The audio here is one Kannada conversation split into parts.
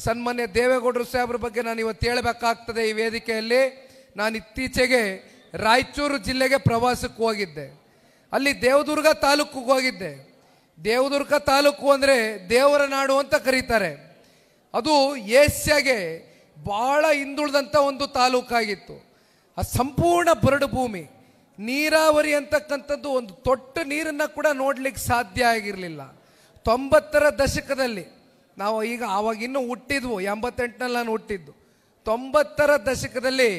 ಸನ್ಮಾನ್ಯ ದೇವೇಗೌಡರು ಸಾಹೇಬ್ರ ಬಗ್ಗೆ ನಾನು ಇವತ್ತು ಹೇಳಬೇಕಾಗ್ತದೆ ಈ ವೇದಿಕೆಯಲ್ಲಿ. ನಾನು ಇತ್ತೀಚೆಗೆ ರಾಯಚೂರು ಜಿಲ್ಲೆಗೆ ಪ್ರವಾಸಕ್ಕೆ ಹೋಗಿದ್ದೆ. ಅಲ್ಲಿ ದೇವದುರ್ಗ ತಾಲೂಕಿಗೆ ಹೋಗಿದ್ದೆ. ದೇವದುರ್ಗ ತಾಲೂಕು ಅಂದರೆ ದೇವರ ನಾಡು ಅಂತ ಕರೀತಾರೆ. ಅದು ಏಷ್ಯಾಗೆ ಭಾಳ ಹಿಂದುಳಿದಂಥ ಒಂದು ತಾಲೂಕಾಗಿತ್ತು. ಆ ಸಂಪೂರ್ಣ ಬರಡು ಭೂಮಿ, ನೀರಾವರಿ ಅಂತಕ್ಕಂಥದ್ದು ಒಂದು ತೊಟ್ಟು ನೀರನ್ನು ಕೂಡ ನೋಡ್ಲಿಕ್ಕೆ ಸಾಧ್ಯ ಆಗಿರಲಿಲ್ಲ. 90ರ ದಶಕದಲ್ಲಿ ನಾವು ಈಗ ಆವಾಗಿನ್ನೂ ಹುಟ್ಟಿದ್ವು, 88ನಲ್ಲಿ ನಾನು ಹುಟ್ಟಿದ್ದು. 90ರ ದಶಕದಲ್ಲಿ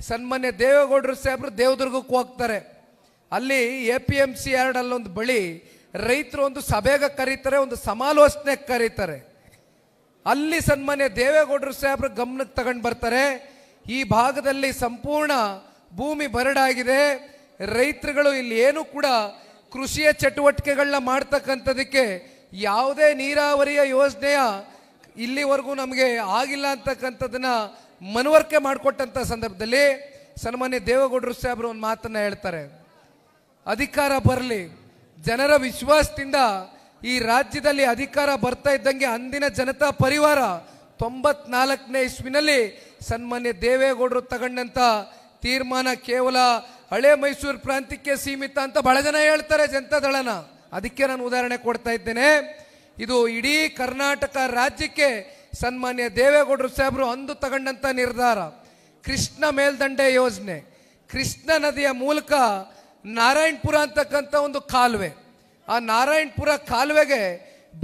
ಸನ್ಮಾನ್ಯ ದೇವೇಗೌಡರು ಸಾಹೇಬರು ದೇವದುರ್ಗಕ್ಕೆ ಹೋಗ್ತಾರೆ. ಅಲ್ಲಿ APMC ಯಾರ್ಡಲ್ಲೊಂದು ಬಳಿ ರೈತರು ಒಂದು ಸಭೆಗೆ ಕರೀತಾರೆ, ಒಂದು ಸಮಾಲೋಚನೆಗೆ ಕರೀತಾರೆ. ಅಲ್ಲಿ ಸನ್ಮಾನ್ಯ ದೇವೇಗೌಡರು ಸಾಹೇಬ್ರ ಗಮನಕ್ಕೆ ತಗೊಂಡು ಬರ್ತಾರೆ, ಈ ಭಾಗದಲ್ಲಿ ಸಂಪೂರ್ಣ ಭೂಮಿ ಬರಡಾಗಿದೆ, ರೈತರುಗಳು ಇಲ್ಲಿ ಏನು ಕೂಡ ಕೃಷಿಯ ಚಟುವಟಿಕೆಗಳನ್ನ ಮಾಡ್ತಕ್ಕಂಥದಕ್ಕೆ ಯಾವುದೇ ನೀರಾವರಿಯ ಯೋಜನೆಯ ಇಲ್ಲಿವರೆಗೂ ನಮಗೆ ಆಗಿಲ್ಲ ಅಂತಕ್ಕಂಥದ್ದನ್ನ ಮನವರಿಕೆ ಮಾಡಿಕೊಟ್ಟಂಥ ಸಂದರ್ಭದಲ್ಲಿ ಸನ್ಮಾನ್ಯ ದೇವೇಗೌಡರು ಸಾಹೇಬರು ಒಂದು ಮಾತನ್ನು ಹೇಳ್ತಾರೆ, ಅಧಿಕಾರ ಬರಲಿ, ಜನರ ವಿಶ್ವಾಸದಿಂದ ಈ ರಾಜ್ಯದಲ್ಲಿ ಅಧಿಕಾರ ಬರ್ತಾ ಇದ್ದಂಗೆ ಅಂದಿನ ಜನತಾ ಪರಿವಾರ 94ನೇ ಇಸ್ವಿನಲ್ಲಿ ಸನ್ಮಾನ್ಯ ದೇವೇಗೌಡರು ತಗೊಂಡಂಥ ತೀರ್ಮಾನ ಕೇವಲ ಹಳೆ ಮೈಸೂರು ಪ್ರಾಂತ್ಯಕ್ಕೆ ಸೀಮಿತ ಅಂತ ಬಹಳ ಜನ ಹೇಳ್ತಾರೆ ಜನತಾದಳನ. ಅದಕ್ಕೆ ನಾನು ಉದಾಹರಣೆ ಕೊಡ್ತಾ ಇದ್ದೇನೆ. ಇದು ಇಡೀ ಕರ್ನಾಟಕ ರಾಜ್ಯಕ್ಕೆ ಸನ್ಮಾನ್ಯ ದೇವೇಗೌಡರು ಸಾಹೇಬರು ಅಂದು ತಗೊಂಡಂಥ ನಿರ್ಧಾರ. ಕೃಷ್ಣ ಮೇಲ್ದಂಡೆ ಯೋಜನೆ, ಕೃಷ್ಣ ನದಿಯ ಮೂಲಕ ನಾರಾಯಣಪುರ ಅಂತಕ್ಕಂಥ ಒಂದು ಕಾಲುವೆ, ಆ ನಾರಾಯಣಪುರ ಕಾಲುವೆಗೆ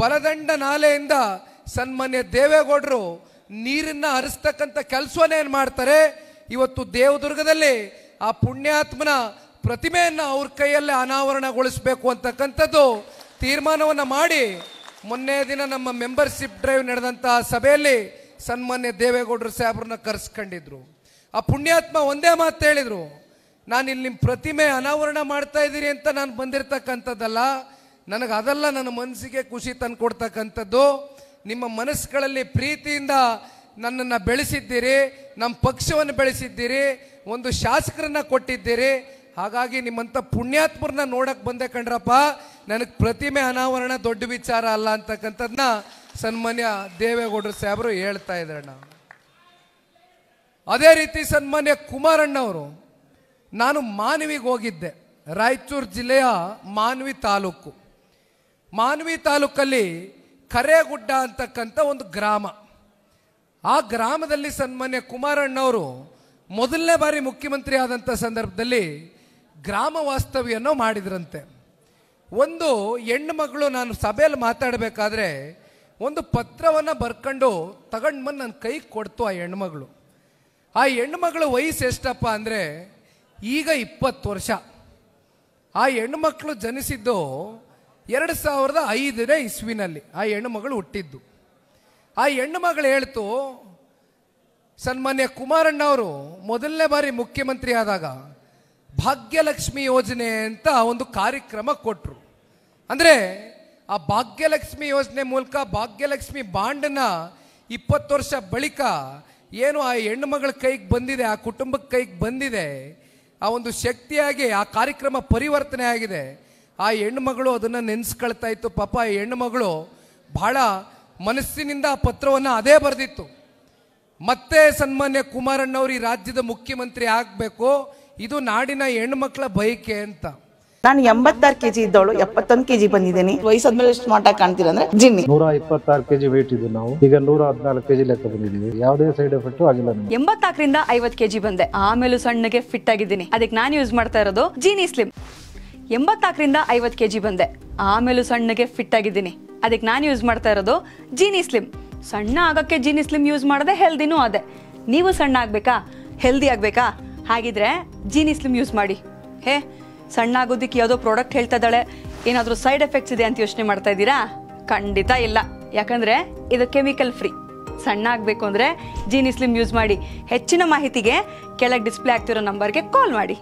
ಬಲದಂಡ ನಾಲೆಯಿಂದ ಸನ್ಮಾನ್ಯ ದೇವೇಗೌಡರು ನೀರನ್ನ ಹರಿಸ್ತಕ್ಕಂಥ ಕೆಲಸವನ್ನೇ ಏನು ಮಾಡ್ತಾರೆ. ಇವತ್ತು ದೇವದುರ್ಗದಲ್ಲಿ ಆ ಪುಣ್ಯಾತ್ಮನ ಪ್ರತಿಮೆಯನ್ನು ಅವ್ರ ಕೈಯಲ್ಲೇ ಅನಾವರಣಗೊಳಿಸಬೇಕು ಅಂತಕ್ಕಂಥದ್ದು ತೀರ್ಮಾನವನ್ನು ಮಾಡಿ ಮೊನ್ನೆ ದಿನ ನಮ್ಮ ಮೆಂಬರ್ಶಿಪ್ ಡ್ರೈವ್ ನಡೆದಂತಹ ಸಭೆಯಲ್ಲಿ ಸನ್ಮಾನ್ಯ ದೇವೇಗೌಡರು ಸಾಹೇಬ್ರನ್ನ ಕರೆಸ್ಕೊಂಡಿದ್ರು. ಆ ಪುಣ್ಯಾತ್ಮ ಒಂದೇ ಮಾತು ಹೇಳಿದ್ರು, ನಾನು ಇಲ್ಲಿ ನಿಮ್ಮ ಪ್ರತಿಮೆ ಅನಾವರಣ ಮಾಡ್ತಾ ಇದ್ದೀರಿ ಅಂತ ನಾನು ಬಂದಿರತಕ್ಕಂಥದ್ದಲ್ಲ, ನನಗೆ ಅದೆಲ್ಲ ನನ್ನ ಮನಸ್ಸಿಗೆ ಖುಷಿ ತಂದು ಕೊಡ್ತಕ್ಕಂಥದ್ದು. ನಿಮ್ಮ ಮನಸ್ಸುಗಳಲ್ಲಿ ಪ್ರೀತಿಯಿಂದ ನನ್ನನ್ನು ಬೆಳೆಸಿದ್ದೀರಿ, ನಮ್ಮ ಪಕ್ಷವನ್ನು ಬೆಳೆಸಿದ್ದೀರಿ, ಒಂದು ಶಾಸಕರನ್ನ ಕೊಟ್ಟಿದ್ದೀರಿ, ಹಾಗಾಗಿ ನಿಮ್ಮಂಥ ಪುಣ್ಯಾತ್ಮರನ್ನ ನೋಡಕ್ಕೆ ಬಂದೆ ಕಣ್ರಪ್ಪ, ನನಗೆ ಪ್ರತಿಮೆ ಅನಾವರಣ ದೊಡ್ಡ ವಿಚಾರ ಅಲ್ಲ ಅಂತಕ್ಕಂಥದ್ದನ್ನ ಸನ್ಮಾನ್ಯ ದೇವೇಗೌಡರು ಸಾಹೇಬರು ಹೇಳ್ತಾ ಇದ್ದಾರೆ. ಅದೇ ರೀತಿ ಸನ್ಮಾನ್ಯ ಕುಮಾರಣ್ಣವರು, ನಾನು ಮಾನ್ವಿಗೆ ಹೋಗಿದ್ದೆ, ರಾಯಚೂರು ಜಿಲ್ಲೆಯ ಮಾನ್ವಿ ತಾಲೂಕು. ಮಾನ್ವಿ ತಾಲೂಕಲ್ಲಿ ಕರೇಗುಡ್ಡ ಅಂತಕ್ಕಂಥ ಒಂದು ಗ್ರಾಮ. ಆ ಗ್ರಾಮದಲ್ಲಿ ಸನ್ಮಾನ್ಯ ಕುಮಾರಣ್ಣವರು ಮೊದಲನೇ ಬಾರಿ ಮುಖ್ಯಮಂತ್ರಿ ಆದಂಥ ಸಂದರ್ಭದಲ್ಲಿ ಗ್ರಾಮ ವಾಸ್ತವ್ಯವನ್ನು ಮಾಡಿದ್ರಂತೆ. ಒಂದು ಹೆಣ್ಣು ಮಗಳು, ನಾನು ಸಭೆಯಲ್ಲಿ ಮಾತಾಡಬೇಕಾದ್ರೆ ಒಂದು ಪತ್ರವನ್ನು ಬರ್ಕೊಂಡು ತಗೊಂಡು ಬಂದು ನನ್ನ ಕೈಗೆ ಕೊಡ್ತು ಆ ಹೆಣ್ಮಗಳು. ಆ ಹೆಣ್ಮಗಳು ವಯಸ್ಸು ಎಷ್ಟಪ್ಪ ಅಂದರೆ ಈಗ 20 ವರ್ಷ. ಆ ಹೆಣ್ಣುಮಕ್ಕಳು ಜನಿಸಿದ್ದು 2005ನೇ ಇಸ್ವಿನಲ್ಲಿ ಆ ಹೆಣ್ಣುಮಗಳು ಹುಟ್ಟಿದ್ದು. ಆ ಹೆಣ್ಣುಮಗಳು ಹೇಳ್ತು, ಸನ್ಮಾನ್ಯ ಕುಮಾರಣ್ಣವರು ಮೊದಲನೇ ಬಾರಿ ಮುಖ್ಯಮಂತ್ರಿ ಆದಾಗ ಭಾಗ್ಯಲಕ್ಷ್ಮಿ ಯೋಜನೆ ಅಂತ ಒಂದು ಕಾರ್ಯಕ್ರಮ ಕೊಟ್ಟರು. ಅಂದರೆ ಆ ಭಾಗ್ಯಲಕ್ಷ್ಮಿ ಯೋಜನೆ ಮೂಲಕ ಭಾಗ್ಯಲಕ್ಷ್ಮಿ ಬಾಂಡನ್ನ 20 ವರ್ಷ ಬಳಿಕ ಏನು ಆ ಹೆಣ್ಣುಮಗಳ ಕೈಗೆ ಬಂದಿದೆ, ಆ ಕುಟುಂಬಕ್ಕೆ ಕೈಗೆ ಬಂದಿದೆ, ಆ ಒಂದು ಶಕ್ತಿಯಾಗಿ ಆ ಕಾರ್ಯಕ್ರಮ ಪರಿವರ್ತನೆ ಆಗಿದೆ. ಆ ಹೆಣ್ಣುಮಗಳು ಅದನ್ನು ನೆನೆಸ್ಕೊಳ್ತಾ ಇತ್ತು. ಪಾಪ ಆ ಹೆಣ್ಣುಮಗಳು ಬಹಳ ಮನಸ್ಸಿನಿಂದ ಆ ಪತ್ರವನ್ನು ಅದೇ ಬರೆದಿತ್ತು, ಮತ್ತೆ ಸನ್ಮಾನ್ಯ ಕುಮಾರಣ್ಣವರು ಈ ರಾಜ್ಯದ ಮುಖ್ಯಮಂತ್ರಿ ಆಗಬೇಕು, ಇದು ನಾಡಿನ ಹೆಣ್ಣುಮಕ್ಕಳ ಬಯಕೆ ಅಂತ. ನಾನು 86 kg ಇದ್ದವಳು 71 kg ಬಂದಿದ್ದೀನಿ. ವಯಸ್ಸಾದ್ಮೇಲೆ ಸ್ಮಾರ್ಟ್ ಆಗಿ ಕಾಣ್ತೀರ ಅಂದ್ರೆ ಜಿನ್ನಿ. 126 kg ವೇಟ್ ಇದ್ದು ನಾವು ಈಗ 114 kg ಲೆಕ್ಕ ಬಂದಿದ್ದೀವಿ. ಯಾವುದೇ ಸೈಡ್ ಎಫೆಕ್ಟ್ ಆಗಿಲ್ಲ. 84ರಿಂದ 50 kg ಬಂದೆ, ಆಮೇಲೂ ಸಣ್ಣಗೆ ಫಿಟ್ ಆಗಿದ್ದೀನಿ. ಅದಕ್ಕೆ ನಾನು ಯೂಸ್ ಮಾಡ್ತಾ ಇರೋದು ಜೀನಿ ಸ್ಲಿಮ್. 84ರಿಂದ 50 kg ಬಂದೆ, ಆಮೇಲೂ ಸಣ್ಣಗೆ ಫಿಟ್ ಆಗಿದ್ದೀನಿ. ಅದಕ್ಕೆ ನಾನು ಯೂಸ್ ಮಾಡ್ತಾ ಇರೋದು ಜೀನಿ ಸ್ಲಿಮ್. ಸಣ್ಣ ಆಗಕ್ಕೆ ಜೀನಿ ಸ್ಲಿಮ್ ಯೂಸ್ ಮಾಡದೆ ಹೆಲ್ದಿನೂ ಅದೇ. ನೀವು ಸಣ್ಣ ಆಗ್ಬೇಕಾ, ಹೆಲ್ದಿ ಆಗ್ಬೇಕಾ, ಹಾಗಿದ್ರೆ ಜೀನಿ ಸ್ಲಿಮ್ ಯೂಸ್ ಮಾಡಿ. ಹೇ, ಸಣ್ಣ ಆಗೋದಕ್ಕೆ ಯಾವುದೋ ಪ್ರಾಡಕ್ಟ್ ಹೇಳ್ತಾ ಇದ್ದಾಳೆ, ಏನಾದರೂ ಸೈಡ್ ಎಫೆಕ್ಟ್ಸ್ ಇದೆ ಅಂತ ಯೋಚನೆ ಮಾಡ್ತಾ ಇದ್ದೀರಾ? ಖಂಡಿತ ಇಲ್ಲ, ಯಾಕಂದರೆ ಇದು ಕೆಮಿಕಲ್ ಫ್ರೀ. ಸಣ್ಣ ಆಗಬೇಕು ಅಂದರೆ ಜೀನಿ ಸ್ಲಿಮ್ ಯೂಸ್ ಮಾಡಿ. ಹೆಚ್ಚಿನ ಮಾಹಿತಿಗೆ ಕೆಳಗೆ ಡಿಸ್ಪ್ಲೇ ಆಗ್ತಿರೋ ನಂಬರ್ಗೆ ಕಾಲ್ ಮಾಡಿ.